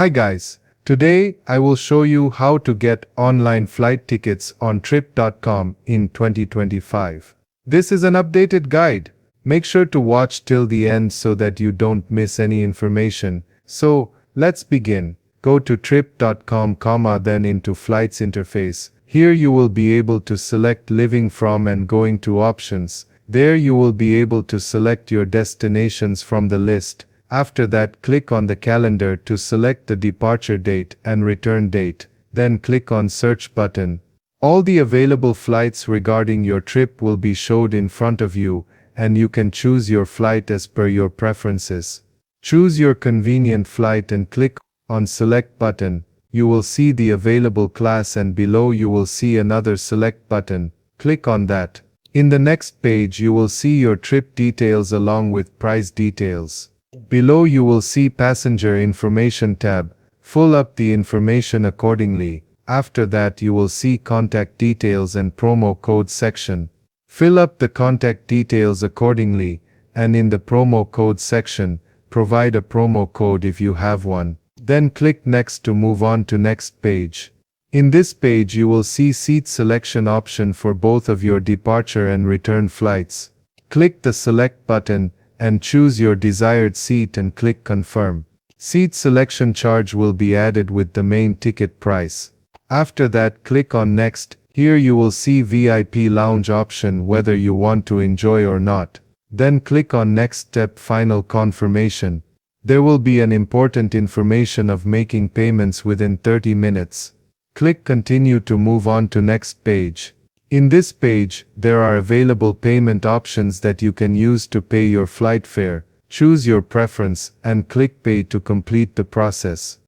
Hi guys, today I will show you how to get online flight tickets on trip.com in 2025. This is an updated guide. Make sure to watch till the end so that you don't miss any information. So, let's begin. Go to trip.com, then into flights interface. Here you will be able to select living from and going to options. There you will be able to select your destinations from the list. After that, click on the calendar to select the departure date and return date. Then click on search button. All the available flights regarding your trip will be showed in front of you, and you can choose your flight as per your preferences. Choose your convenient flight and click on select button. You will see the available class and below you will see another select button. Click on that. In the next page you will see your trip details along with price details. Below you will see passenger information tab. Fill up the information accordingly. After that you will see contact details and promo code section. Fill up the contact details accordingly, and in the promo code section, provide a promo code if you have one. Then click next to move on to next page. In this page you will see seat selection option for both of your departure and return flights. Click the select button and choose your desired seat and click confirm. Seat selection charge will be added with the main ticket price. After that, click on next. Here you will see VIP lounge option whether you want to enjoy or not. Then click on next step, final confirmation. There will be an important information of making payments within 30 minutes. Click continue to move on to next page. In this page, there are available payment options that you can use to pay your flight fare. Choose your preference and click pay to complete the process.